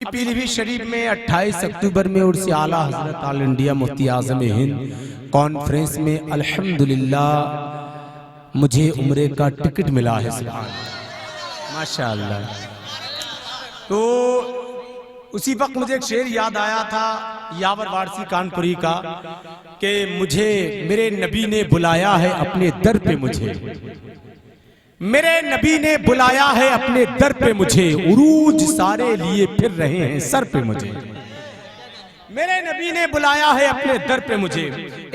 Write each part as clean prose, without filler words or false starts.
पीलीभीत शरीफ में 28 अक्टूबर में उर्स आला हजरत आल इंडिया मुफ्ती आज़म हिंद कॉन्फ्रेंस में अल्हम्दुलिल्लाह मुझे उम्रे का टिकट मिला है। माशाअल्लाह। तो उसी वक्त मुझे एक शेर याद आया था यावर वारसी कानपुरी का कि मुझे मेरे नबी ने बुलाया है अपने दर पे, मुझे मेरे नबी ने बुलाया है अपने दर पे, मुझे उरूज सारे लिए फिर रहे हैं सर पे, मुझे मेरे नबी ने बुलाया है अपने दर पे, मुझे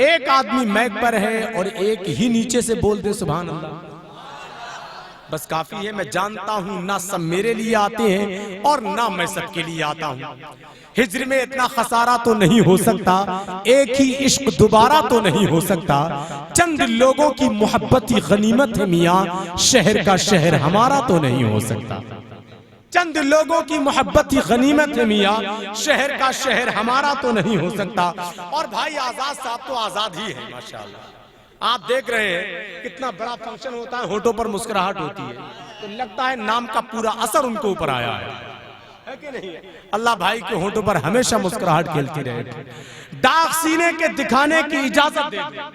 एक आदमी मैक पर है और एक ही नीचे से बोल दे सुभान अल्लाह, बस काफी है। मैं जानता हूं ना सब मेरे लिए आते हैं और ना मैं सबके लिए आता हूं। हिज्र में इतना खसारा तो नहीं हो सकता, एक ही इश्क दोबारा तो नहीं हो सकता, चंद लोगों की मोहब्बत ही गनीमत है मियां, शहर का शहर हमारा तो नहीं हो सकता। चंद लोगों की मोहब्बत ही गनीमत है मियां, शहर का शहर हमारा तो नहीं हो सकता। और भाई आजाद साहब तो आजाद ही है माशाल्लाह। आप देख रहे हैं कितना बड़ा फंक्शन होता है, होठों पर मुस्कुराहट होती है, तो लगता है नाम का पूरा असर उनको ऊपर आया है कि नहीं? अल्लाह भाई के होठों पर हमेशा मुस्कुराहट खेलती रहे। दाग सीने के दिखाने की इजाजत दे दो,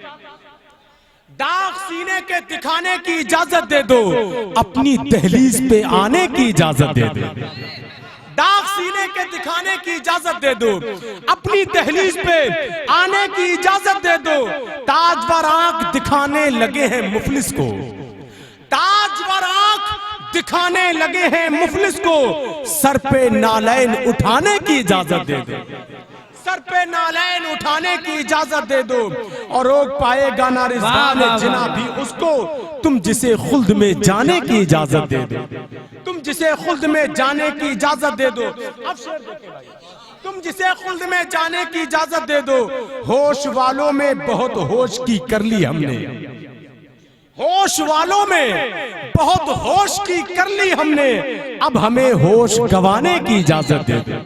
दाग सीने के दिखाने की इजाजत दे दो, अपनी दहलीज पे आने की इजाजत दे दो। दाग सीने के दिखाने की इजाजत दे दो, अपनी दहलीज पे आने की इजाजत दे दो। ताज पर आंख दिखाने लगे हैं मुफलिस को, ताज पर आंख दिखाने लगे हैं मुफलिस को, सर पे नालैन उठाने की इजाजत दे दो, सर पे नालैन उठाने की इजाजत दे दो। और रोक पाएगा ना रिज़वान जिना भी उसको, तुम जिसे खुल्द में जाने की इजाजत दे दो, तुम जिसे खुल्द में जाने की इजाजत दे दो। अब शेर देखिए भाई, तुम जिसे खुल्द में जाने की इजाजत दे दो। होश वालों में बहुत होश की कर ली हमने, होश वालों में बहुत होश की कर ली हमने, अब हमें होश गंवाने की इजाजत दे दो,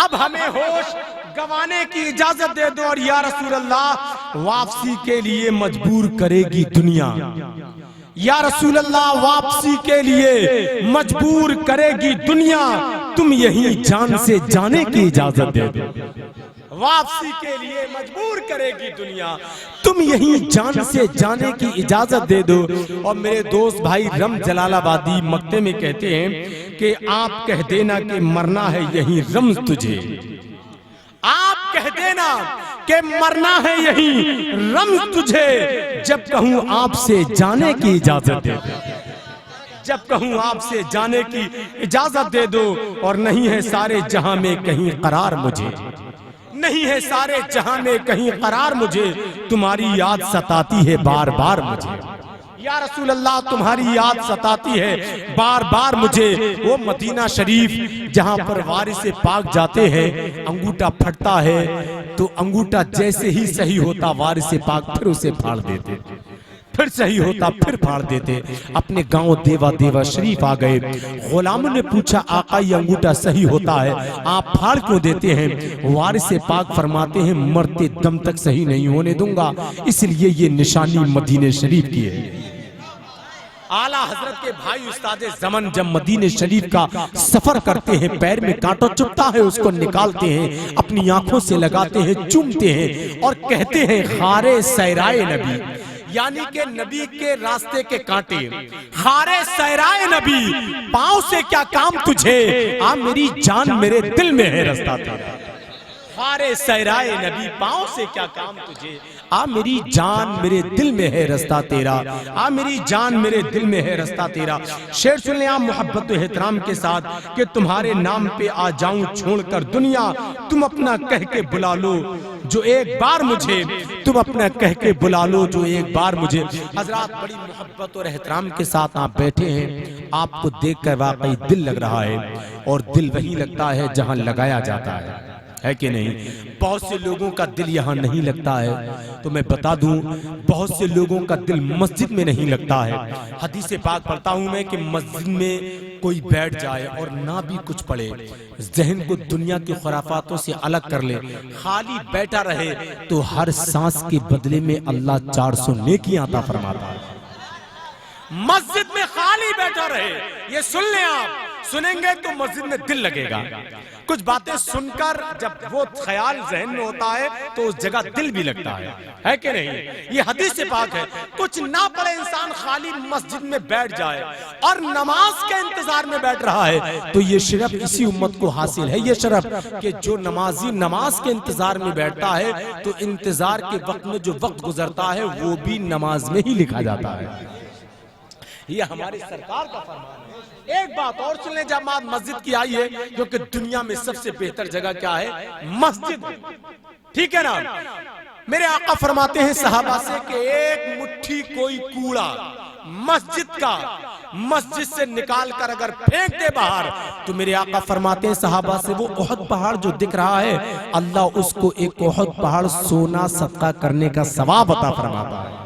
अब हमें होश गंवाने की इजाजत दे दो। और या रसूल अल्लाह वापसी के लिए मजबूर करेगी दुनिया, या रसूल अल्लाह वापसी के लिए मजबूर करेगी दुनिया, तुम यहीं जान से जाने की इजाजत दे दो। वापसी के लिए मजबूर करेगी दुनिया, तुम यहीं जान से जाने की इजाजत दे दो। और मेरे दोस्त भाई रम जलालाबादी मक्ते में कहते हैं कि आप कह देना कि मरना है यहीं रम्ज तुझे, आप कह देना कि मरना है यहीं रम्ज तुझे, जब कहूं आपसे जाने की इजाजत दे दो, जब कहूं आपसे जाने की इजाजत दे दो। और नहीं है सारे जहां में कहीं करार मुझे, नहीं है सारे जहां में कहीं करार मुझे, तुम्हारी याद सताती है बार बार मुझे, या रसूल अल्लाह तुम्हारी याद सताती है बार बार मुझे। वो मदीना शरीफ जहां पर वारिस पाक जाते हैं, अंगूठा फटता है तो अंगूठा जैसे ही सही होता वारिस पाक फिर उसे फाड़ देते, फिर सही होता फिर फाड़ देते। अपने गांव देवा देवा शरीफ आ गए, गुलामों ने पूछा आका ये अंगूठा सही होता है, आप फाड़ क्यों देते हैं? वारिस पाक फरमाते हैं मरते दम तक सही नहीं होने दूंगा, इसलिए ये निशानी मदीने शरीफ की है। आला हजरत के भाई उस्ताद ज़मन जब मदीने शरीफ का सफर करते हैं, पैर में कांटा चुभता है उसको निकालते हैं, अपनी आंखों से लगाते हैं, चूमते हैं और कहते हैं खारे सहराए नबी, यानी के नबी के रास्ते के कांटे, खारे सहराए नबी पांव से क्या काम तुझे, आ मेरी जान मेरे दिल में है रास्ता तेरा, खारे सहराए नबी पांव से क्या काम तुझे, आ मेरी जान मेरे दिल में है रास्ता तेरा, आ मेरी जान मेरे दिल में है रास्ता तेरा। शेर सुन ले आप मोहब्बत और एहतराम के साथ कि तुम्हारे नाम पे आ जाऊं छोड़कर दुनिया, तुम अपना कह के बुला लो जो एक बार मुझे, तुम अपना कह के बुला लो जो एक बार मुझे। हजरात बड़ी मोहब्बत और एहतराम के साथ आप बैठे हैं, आपको देखकर वाकई दिल लग रहा है, और दिल वही लगता है जहां लगाया जाता है कि नहीं? बहुत से लोगों का दिल यहाँ नहीं लगता है, तो मैं बता दूं बहुत से लोगों का दिल मस्जिद में नहीं लगता है। हदीस पाक पढ़ता हूं मैं कि मस्जिद में कोई बैठ जाए और ना भी कुछ पढ़े, जहन को दुनिया की खुराफातों से अलग कर ले, खाली बैठा रहे, तो हर सांस के बदले में अल्लाह 400 नेकियां अता फरमाता है। मस्जिद में खाली बैठा रहे, ये सुन लें आप, सुनेंगे तो मस्जिद में दिल लगेगा। कुछ बातें सुनकर जब वो ख्याल जहन में होता है तो उस जगह दिल भी लगता है कि नहीं? ये हदीस से पाक है। कुछ ना पढ़े इंसान खाली मस्जिद में बैठ जाए और नमाज के इंतजार में बैठ रहा है तो ये शरफ इसी उम्मत को हासिल है। ये शरफ कि जो नमाजी नमाज के इंतजार में बैठता है तो इंतजार के वक्त में जो वक्त गुजरता है वो भी नमाज में ही लिखा जाता है। ये हमारी सरकार का फरमान है। एक बात और सुन लें, जब बात मस्जिद की आई है, क्योंकि दुनिया में सबसे बेहतर जगह क्या है? मस्जिद। ठीक है ना? मेरे आका फरमाते हैं सहाबा से कि एक मुट्ठी कोई कूड़ा मस्जिद का मस्जिद से निकाल कर अगर फेंक दे बाहर तो मेरे आका फरमाते हैं सहाबा से वो ओहद पहाड़ जो दिख रहा है अल्लाह उसको एक ओहद पहाड़ सोना सदका करने का सवाब अता फरमाता है।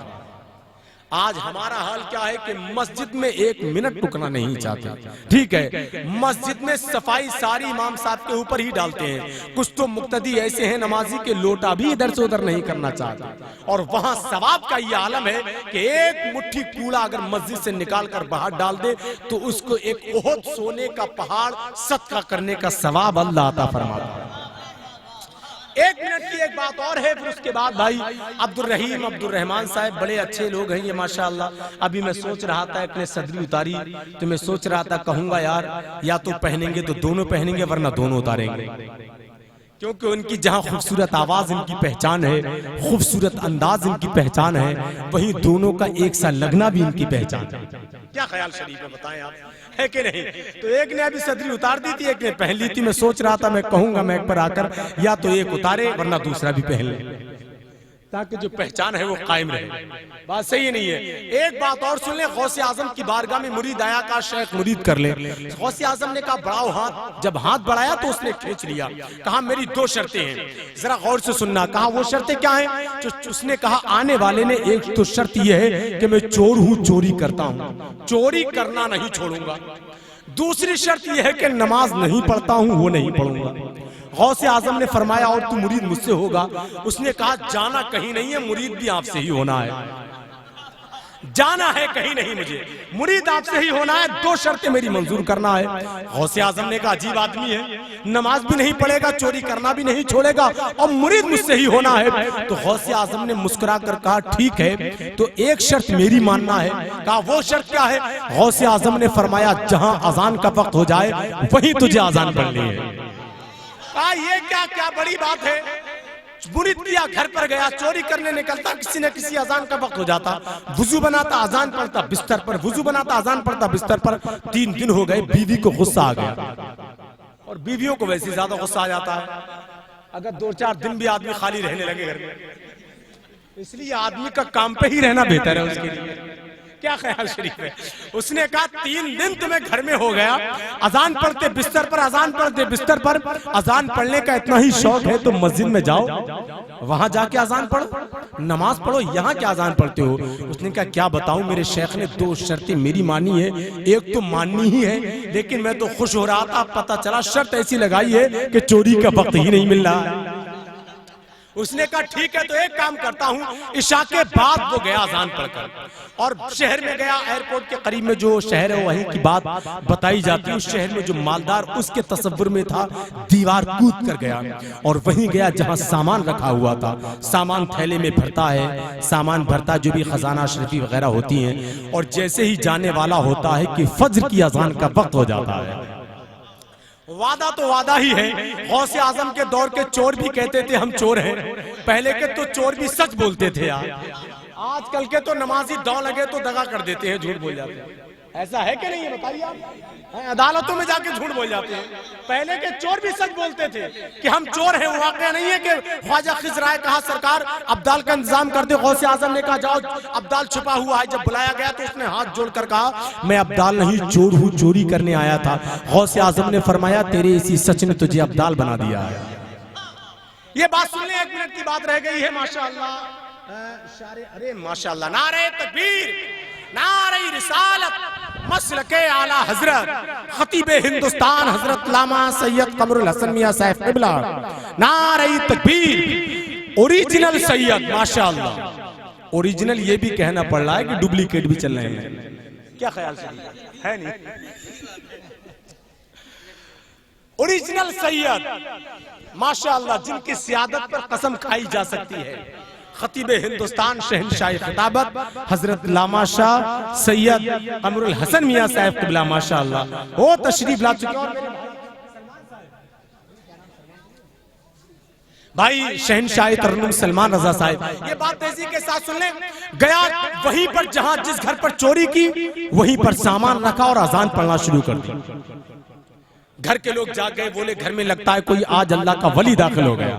आज हमारा हाल क्या है कि मस्जिद में एक मिनट रुकना नहीं चाहते। ठीक है, मस्जिद में सफाई सारी इमाम साहब के ऊपर ही डालते हैं। कुछ तो मुक्तदी ऐसे हैं नमाजी के लोटा भी इधर से उधर नहीं करना चाहते और वहां सवाब का ये आलम है कि एक मुट्ठी कूड़ा अगर मस्जिद से निकाल कर बाहर डाल दे तो उसको एक ओहद सोने का पहाड़ सदका करने का सवाब अल्लाह अता फरमाता है। एक मिनट की एक बात और है, फिर उसके बाद भाई अब्दुल रहीम अब्दुल रहमान साहब बड़े अच्छे लोग हैं ये माशाअल्लाह। अभी मैं सोच रहा था अपने सदरी उतारी तो मैं सोच रहा था कहूंगा यार या तो पहनेंगे तो दोनों पहनेंगे वरना दोनों उतारेंगे, क्योंकि उनकी जहां खूबसूरत आवाज इनकी पहचान है, खूबसूरत अंदाज इनकी पहचान है, वहीं दोनों का एक सा लगना भी इनकी पहचान है। क्या ख्याल शरीफ है बताएं आप, है कि नहीं? तो एक ने अभी सदरी उतार दी थी, एक ने पहन ली थी। मैं सोच रहा था मैं कहूंगा मैं एक पर आकर या तो एक उतारे वरना दूसरा भी पहन ले ताकि जो पहचान है वो कायम रहे। बात सही है नहीं है? एक बात और सुन ले, गौसे आजम की बारगाह में मुरीद आया का शेख मुरीद कर ले। गौसे आजम ने कहा बढ़ाओ हाथ। जब हाथ बढ़ाया तो उसने खींच लिया, कहा मेरी दो शर्तें हैं, जरा गौर से सुनना। कहा वो शर्तें क्या हैं? जो उसने कहा आने वाले ने एक तो शर्त यह है कि मैं चोर हूं, चोरी करता हूं, चोरी करना नहीं छोड़ूंगा। दूसरी शर्त यह है कि नमाज नहीं पढ़ता हूं, वो नहीं पढ़ूंगा। गौसे आजम ने फरमाया और तू मुरीद मुझसे होगा? उसने कहा जाना कहीं नहीं है, मुरीद भी आपसे ही होना है। जाना है कहीं नहीं, मुझे मुरीद आपसे ही होना है। दो शर्तें मेरी मंजूर करना है। गौसे आजम ने कहा अजीब आदमी है, नमाज भी नहीं पढ़ेगा, चोरी करना भी नहीं छोड़ेगा और मुरीद मुझसे ही होना है। तो गौसे आजम ने मुस्कुरा कर कहा ठीक है, तो एक शर्त मेरी मानना है। कहा वो शर्त क्या है? गौसे आजम ने फरमाया जहां अजान का वक्त हो जाए वहीं तुझे अजान पढ़नी है। ये क्या बड़ी बात है? मुरीद किया, घर पर गया, चोरी करने निकलता, किसी न किसी अजान का वक्त हो जाता, वुजू बनाता, अजान पढ़ता बिस्तर पर, वुजू बनाता, अजान पढ़ता बिस्तर पर। 3 दिन हो गए, बीवी को गुस्सा आ गया और बीवियों को वैसे ज्यादा गुस्सा आ जाता है अगर 2-4 दिन भी आदमी खाली रहने लगे घर में। इसलिए आदमी का काम पे ही रहना बेहतर है उसके लिए। क्या ख्याल शरीफ है? उसने कहा 3 दिन तुम्हें घर में हो गया, अजान पढ़ते बिस्तर पर, अजान पढ़ते बिस्तर पर। अजान पढ़ने का इतना ही शौक है तो मस्जिद में जाओ, वहां जाके अजान पढ़ो, नमाज पढ़ो, यहाँ क्या अजान पढ़ते हो? उसने कहा क्या बताऊं, मेरे शेख ने 2 शर्तें मेरी मानी है, एक तो माननी ही है, लेकिन मैं तो खुश हो रहा था, पता चला शर्त ऐसी लगाई है कि चोरी का वक्त ही नहीं मिल रहा। उसने कहा ठीक है, तो एक काम करता हूँ, इशा के बाद वो गया अजान पढ़कर और शहर में गया। एयरपोर्ट के करीब में जो शहर है वहीं की बात बताई जाती है। उस शहर में जो मालदार उसके तसव्वुर में था, दीवार कूद कर गया और वहीं गया जहां सामान रखा हुआ था। सामान थैले में भरता है, सामान भरता जो भी खजाना शरीफी वगैरह होती हैं, और जैसे ही जाने वाला होता है कि फज्र की अजान का वक्त हो जाता है। वादा तो वादा ही है। गौसे आजम के दौर के चोर भी कहते थे हम चोर हैं, पहले के तो चोर भी सच बोलते थे यार। आजकल के तो नमाजी दांव लगे तो दगा कर देते हैं, झूठ बोल जाते हैं। ऐसा है कि नहीं है बताइए आप? अदालतों में जाके झूठ बोल जाते हैं। पहले के चोर भी सच बोलते थे कि हम चोर हैं। वो वाकया नहीं है कि ख्वाजा खिज़र आए, कहा सरकार अब्दाल का इंतजाम कर दे। गौसे आजम ने कहा जाओ, अब्दाल छुपा हुआ है। जब बुलाया गया तो उसने हाथ जोड़कर कहा मैं अब्दाल नहीं, चोर हूँ, चोरी करने आया था। गौसे आजम ने फरमाया तेरे इसी सच ने तुझे अब्दाल बना दिया है। ये बात सुनने 1 मिनट की बात रह गई है। माशाअल्लाह, अरे माशाअल्लाह, नारे तकबीर, नारे रिसालत, मसलके आला हजरत खतीबे हिंदुस्तान हजरत लामा सैयद कमरुल हसन मियां साहब क़िबला, नारे तकबीर, ओरिजिनल सैयद। माशाअल्लाह, ओरिजिनल ये भी कहना पड़ रहा है कि डुप्लीकेट भी चल रहे हैं। क्या ख्याल है नहीं? ओरिजिनल सैयद, माशाअल्लाह, जिनकी सियादत पर कसम खाई जा सकती है, खतीब हिंदुस्तान शहंशाह खिताबत हजरत लामा शाह सैयद कमरुल हसन मियां साहब क़िबला माशाअल्लाह वो तशरीफ ला चुके हैं। भाई शहंशाह तरन्नुम सलमान रजा साहब, ये बात तेजी के साथ सुन लें। गया वहीं पर जहां जिस घर पर चोरी की वहीं पर सामान रखा और अजान पढ़ना शुरू कर दी। घर के लोग जाग गए, बोले घर में लगता है कोई आज अल्लाह का वली दाखिल हो गया।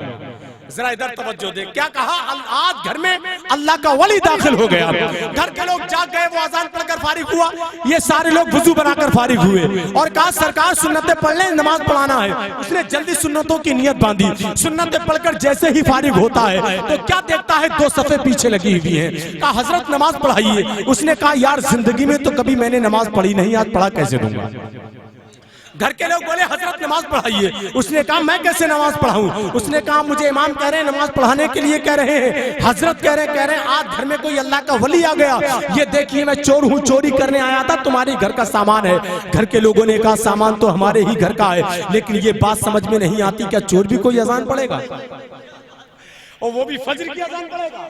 जरा इधर तवज्जो दे, क्या कहा? आज घर में अल्लाह का वली दाखिल हो गया। घर के लोग जाग गए, वो अजान पढ़कर फारिग हुआ, ये सारे लोग वुजू बनाकर फारिग हुए और कहा सरकार सुन्नतें पढ़ लें, नमाज पढ़ाना है। उसने जल्दी सुन्नतों की नियत बांधी। सुन्नतें पढ़कर जैसे ही फारिग होता है तो क्या देखता है, 2 सफ़े पीछे लगी हुई है। कहा हजरत नमाज पढ़ाइए। उसने कहा यार जिंदगी में तो कभी मैंने नमाज पढ़ी नहीं, आज पढ़ा कैसे दूंगा। घर के लोग बोले हजरत नमाज पढ़ाइए। उसने कहा मैं कैसे नमाज पढ़ाऊं। उसने कहा मुझे इमाम कह रहे हैं नमाज पढ़ाने के लिए कह रहे हैं, हजरत कह रहे हैं आज घर में कोई अल्लाह का वली आ गया। ये देखिए मैं चोर हूं, चोरी करने आया था, तुम्हारे घर का सामान है। घर के लोगों ने कहा सामान तो हमारे ही घर का है, लेकिन ये बात समझ में नहीं आती, क्या चोर भी कोई अजान पढ़ेगा और वो भी फजर की अजान पढ़ेगा?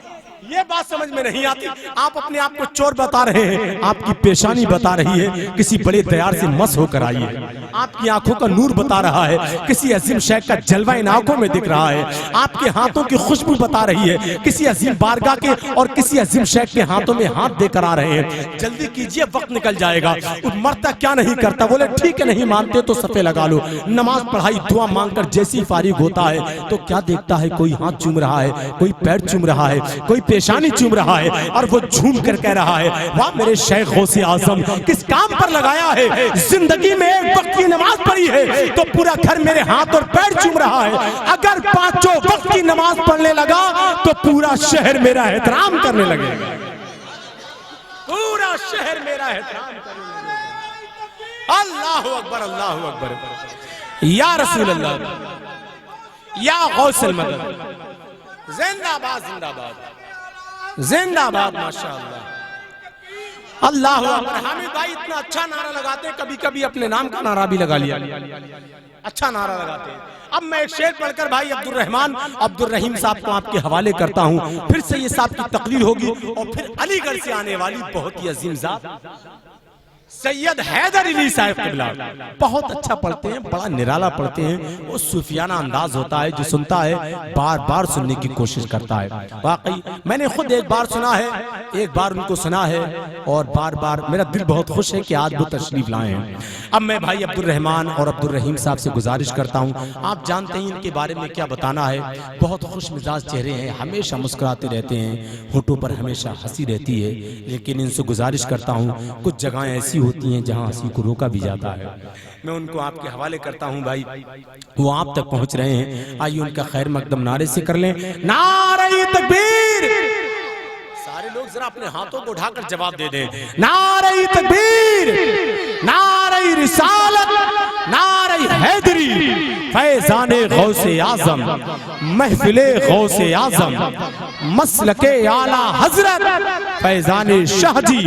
ये बात समझ में नहीं आती। आप अपने आप को चोर बता रहे हैं, आपकी पेशानी बता रही है किसी बड़े दयार से मस होकर आई है। आपकी आंखों का नूर बता रहा है, किसी अजीम शेख का जलवा इन आंखों में दिख रहा है। आपके हाथों की खुशबू बता रही है, किसी अजीम बारगाह के और किसी अजीम शेख के हाथों में हाथ देकर आ रहे हैं। जल्दी कीजिए, वक्त निकल जाएगा। मरता क्या नहीं करता। बोले ठीक है, नहीं मानते तो सफे लगा लो। नमाज पढ़ाई, दुआ मांगकर जैसी फारिग होता है तो क्या देखता है, कोई हाथ चूम रहा है, कोई पैर चूम रहा है, कोई पेशानी चूम रहा है और वो झूम कर कह रहा है वाह मेरे शेख गौसे आजम, किस काम पर लगाया है। जिंदगी में एक वक्त की नमाज पढ़ी है तो पूरा घर मेरे हाथ और पैर चूम रहा है। अगर 5 वक्त की नमाज पढ़ने लगा तो पूरा शहर मेरा एहतराम करने लगेगा। पूरा शहर मेरा एहतराम करने लगेगा। अल्लाहु अकबर, अल्लाहु अकबर, या रसूल अल्लाह, या गौसल मदद, जिंदाबाद जिंदाबाद जिंदाबाद, माशाअल्लाह, अल्लाह अकबर। हामिद भाई इतना अच्छा नारा लगाते हैं, कभी कभी अपने नाम का नारा भी लगा लिया, अच्छा नारा लगाते हैं। अब मैं एक शेर पढ़कर भाई अब्दुल रहमान अब्दुल रहीम साहब को आपके हवाले करता हूँ। फिर से ये साहब की तकरीर होगी और फिर अलीगढ़ से आने वाली बहुत ही अजीम जात सैयद हैदर अली साहब क़िबला बहुत अच्छा पढ़ते हैं, बड़ा निराला पढ़ते हैं। वो सूफियाना अंदाज होता है, जो सुनता है बार बार सुनने की कोशिश करता है। वाकई मैंने खुद एक बार सुना है, एक बार उनको सुना है और बार बार मेरा दिल बहुत खुश है कि आज वो तशरीफ लाए हैं। अब मैं भाई अब्दुल रहमान और अब्दुल रहीम साहब से गुजारिश करता हूँ, आप जानते हैं इनके बारे में क्या बताना है। बहुत खुश मिजाज चेहरे हैं, हमेशा मुस्कुराते रहते हैं, होठों पर हमेशा हंसी रहती है। लेकिन इनसे गुजारिश करता हूँ, कुछ जगह ऐसी होती हैं जहां हंसी को रोका भी जाता है। मैं उनको आपके हवाले करता हूं भाई, वो आप तक पहुंच रहे हैं। आइए उनका खैर मकदम नारे से कर लें। नारे तकबीर, सारे लोग जरा अपने हाथों को उठाकर जवाब दे दें। नारे तकबीर, नारे रिसालत, नारे हैदरी, फैजाने गौसे आजम, महफिले गौसे आजम, मसलके आला हजरत फैजाने शाहजी।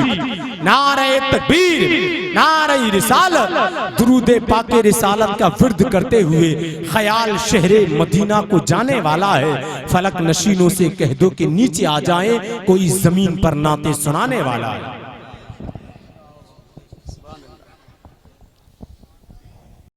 नारे तकबीर, नारे रिसालत, दुरूदे पाके रिसालत का विर्द करते हुए ख्याल शहरे मदीना को जाने वाला है। फलक नशीनों से कह दो कि नीचे आ जाएं, कोई जमीन पर नाते सुनाने वाला है।